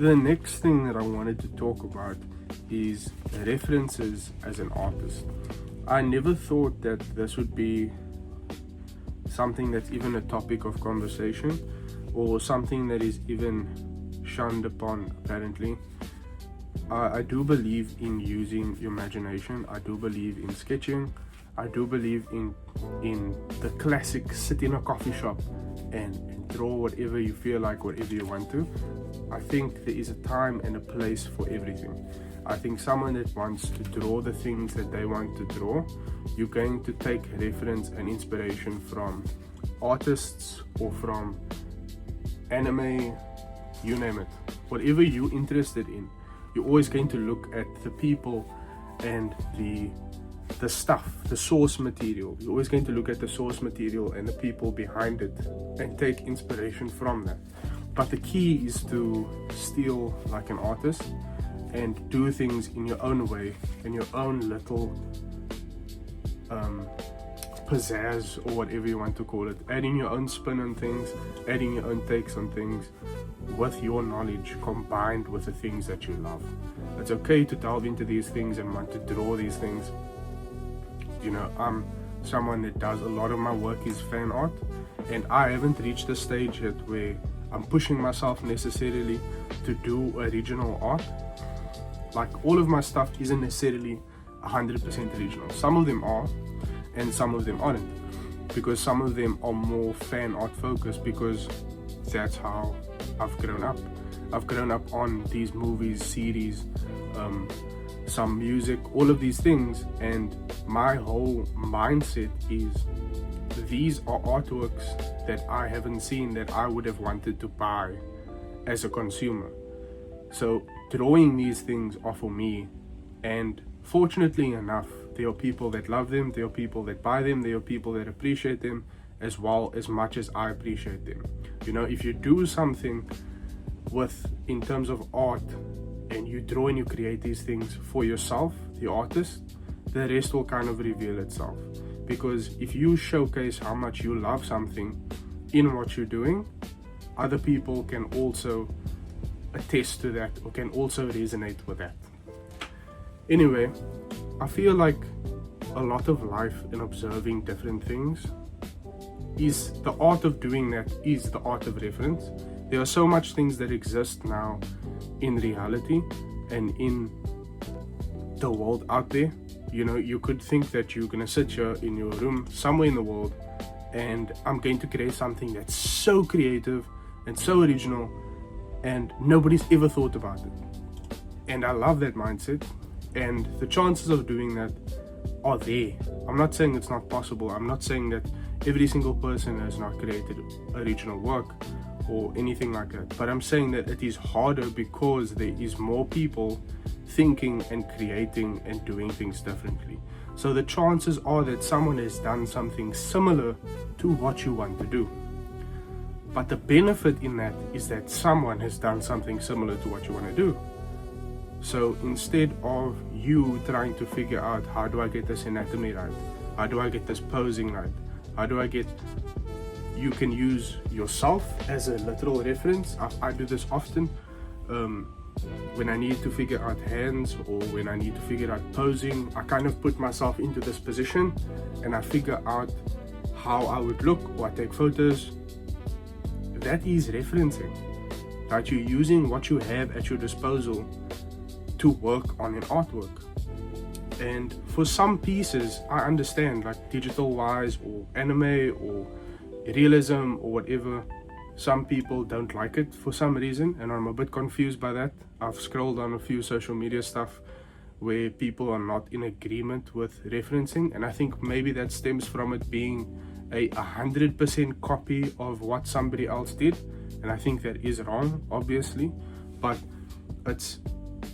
The next thing that I wanted to talk about is references as an artist. I never thought that this would be something that's even a topic of conversation or something that is even shunned upon, apparently. I do believe in using your imagination. I do believe in sketching. I do believe in the classic sit in a coffee shop and draw whatever you feel like, whatever you want to. I think there is a time and a place for everything. I think someone that wants to draw the things that they want to draw, you're going to take reference and inspiration from artists or from anime, you name it. Whatever you're interested in, you're always going to look at the people and the stuff, the source material. You're always going to look at the source material and the people behind it and take inspiration from that. But the key is to steal like an artist and do things in your own way, in your own little pizzazz or whatever you want to call it, adding your own spin on things, adding your own takes on things with your knowledge combined with the things that you love. It's okay to delve into these things and want to draw these things. You know, I'm someone that does a lot of my work is fan art, and I haven't reached the stage yet where I'm pushing myself necessarily to do original art. Like, all of my stuff isn't necessarily 100% original. Some of them are, and some of them aren't, because some of them are more fan art focused, because that's how I've grown up. I've grown up on these movies, series, some music, all of these things, and my whole mindset is these are artworks that I haven't seen that I would have wanted to buy as a consumer. So drawing these things are for me, and fortunately enough, there are people that love them, there are people that buy them, there are people that appreciate them as well as much as I appreciate them. You know, if you do something in terms of art, and you draw and you create these things for yourself, the artist, the rest will kind of reveal itself. Because if you showcase how much you love something in what you're doing, other people can also attest to that or can also resonate with that. Anyway, I feel like a lot of life in observing different things is the art of doing that, is the art of reference. There are so much things that exist now in reality and in the world out there. You know, you could think that you're gonna sit here in your room somewhere in the world and I'm going to create something that's so creative and so original and nobody's ever thought about it. And I love that mindset, and the chances of doing that are there. I'm not saying it's not possible. I'm not saying that every single person has not created original work or anything like that, but I'm saying that it is harder because there is more people thinking and creating and doing things differently. So the chances are that someone has done something similar to what you want to do. But the benefit in that is that someone has done something similar to what you want to do. So instead of you trying to figure out, how do I get this anatomy right? How do I get this posing right? You can use yourself as a literal reference. I do this often when I need to figure out hands or when I need to figure out posing. I kind of put myself into this position and I figure out how I would look, or I take photos. That is referencing, right? You're using what you have at your disposal to work on an artwork. And for some pieces, I understand, like digital wise or anime or realism or whatever, some people don't like it for some reason, and I'm a bit confused by that. I've scrolled on a few social media stuff where people are not in agreement with referencing, and I think maybe that stems from it being a 100% copy of what somebody else did, and I think that is wrong, obviously, but it's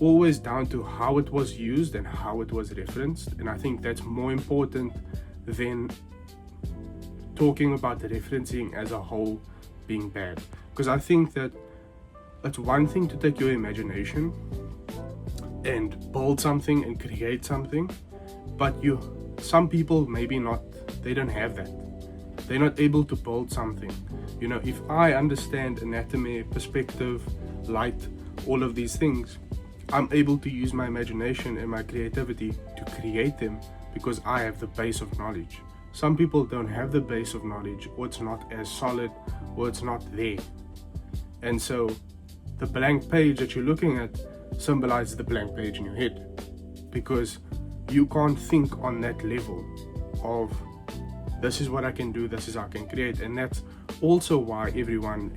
always down to how it was used and how it was referenced, and I think that's more important than talking about the referencing as a whole being bad. Because I think that it's one thing to take your imagination and build something and create something, but some people maybe not, they don't have that. They're not able to build something. You know, if I understand anatomy, perspective, light, all of these things, I'm able to use my imagination and my creativity to create them because I have the base of knowledge. Some people don't have the base of knowledge, or it's not as solid, or it's not there. And so the blank page that you're looking at symbolizes the blank page in your head, because you can't think on that level of this is what I can do, this is how I can create. And that's also why everyone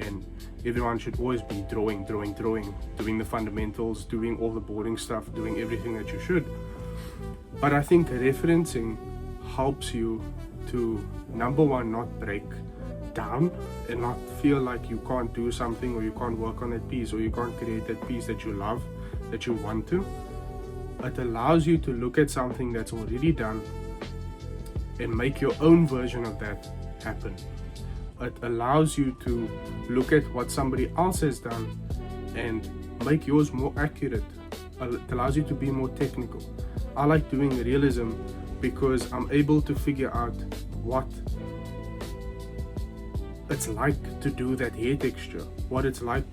should always be drawing, doing the fundamentals, doing all the boring stuff, doing everything that you should. But I think referencing helps you to, number one, not break down and not feel like you can't do something, or you can't work on that piece, or you can't create that piece that you love, that you want to. It allows you to look at something that's already done and make your own version of that happen. It allows you to look at what somebody else has done and make yours more accurate. It allows you to be more technical. I like doing realism because I'm able to figure out what it's like to do that hair texture, what it's like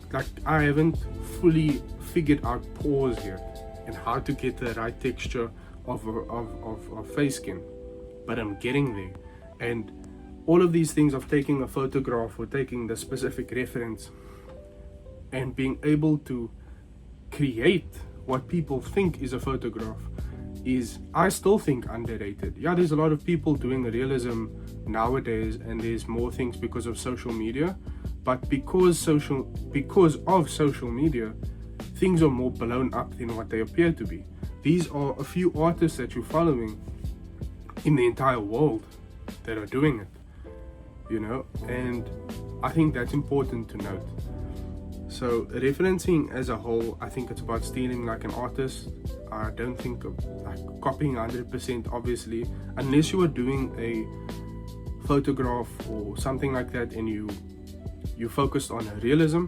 I haven't fully figured out pores yet and how to get the right texture of face skin, but I'm getting there. And all of these things of taking a photograph or taking the specific reference and being able to create what people think is a photograph is, I still think, underrated. Yeah, there's a lot of people doing realism nowadays, and there's more things because of social media, but because of social media, things are more blown up than what they appear to be. These are a few artists that you're following in the entire world that are doing it, you know, and I think that's important to note. So referencing as a whole, I think it's about stealing like an artist. I don't think of like copying 100%, obviously, unless you are doing a photograph or something like that and you focused on realism.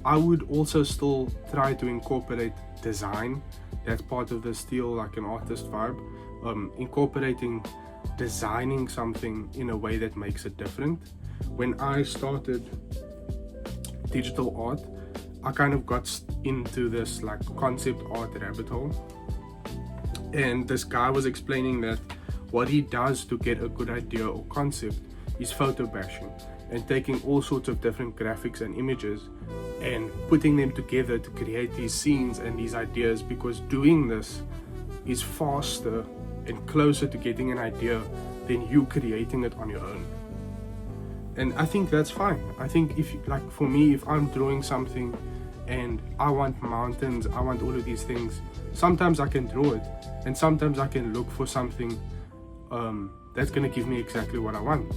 I would also still try to incorporate design. That's part of the steal like an artist vibe. Incorporating designing something in a way that makes it different. When I started digital art, I kind of got into this like concept art rabbit hole, and this guy was explaining that what he does to get a good idea or concept is photo bashing and taking all sorts of different graphics and images and putting them together to create these scenes and these ideas, because doing this is faster and closer to getting an idea than you creating it on your own. And I think that's fine. I think if, like for me, if I'm drawing something and I want mountains, I want all of these things, sometimes I can draw it, and sometimes I can look for something that's gonna give me exactly what I want.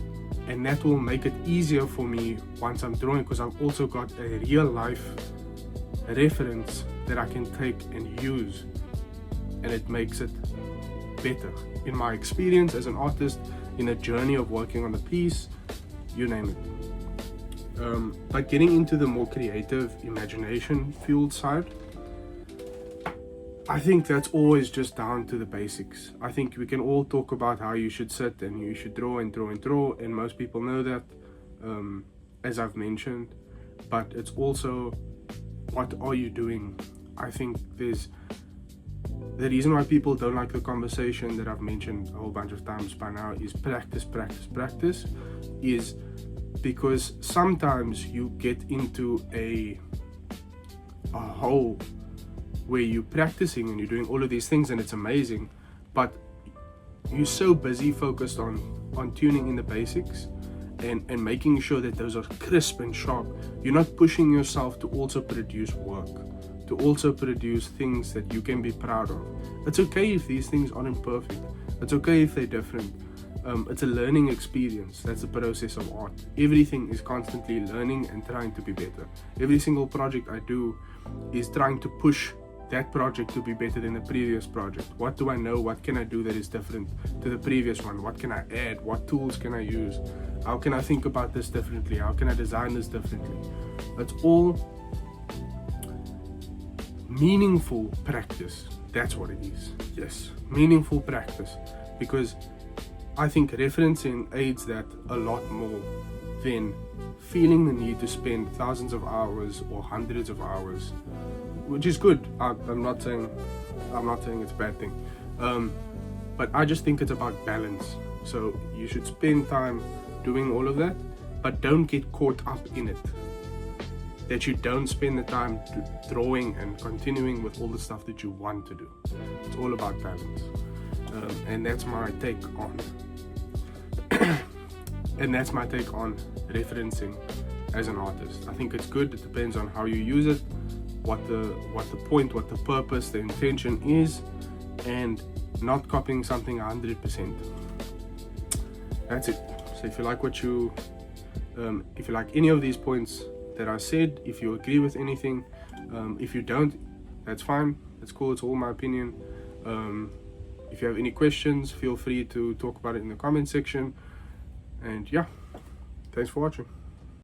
And that will make it easier for me once I'm drawing, because I've also got a real life reference that I can take and use, and it makes it better. In my experience as an artist, in a journey of working on a piece, you name it. But getting into the more creative, imagination fueled side, I think that's always just down to the basics. I think we can all talk about how you should sit and you should draw and draw and draw, and most people know that, as I've mentioned, but it's also, what are you doing? I think there's the reason why people don't like the conversation that I've mentioned a whole bunch of times by now is practice, is because sometimes you get into a hole where you're practicing and you're doing all of these things and it's amazing, but you're so busy focused on tuning in the basics and making sure that those are crisp and sharp. You're not pushing yourself to also produce work, to also produce things that you can be proud of. It's okay if these things aren't perfect. It's okay if they're different. It's a learning experience. That's the process of art. Everything is constantly learning and trying to be better. Every single project I do is trying to push that project to be better than the previous project. What do I know? What can I do that is different to the previous one? What can I add? What tools can I use? How can I think about this differently? How can I design this differently? It's all meaningful practice. That's what it is. Yes, meaningful practice, because I think referencing aids that a lot more than feeling the need to spend thousands of hours or hundreds of hours which is good. I'm not saying it's a bad thing, but I just think it's about balance. So you should spend time doing all of that, but don't get caught up in it. That you don't spend the time drawing and continuing with all the stuff that you want to do. It's all about balance, and that's my take on. And that's my take on referencing as an artist. I think it's good. It depends on how you use it, what the point, what the purpose, the intention is, and not copying something 100%. That's it. So if you like if you like any of these points that I said, if you agree with anything, if you don't, that's fine. That's cool. It's all my opinion. If you have any questions, feel free to talk about it in the comment section. And yeah, thanks for watching.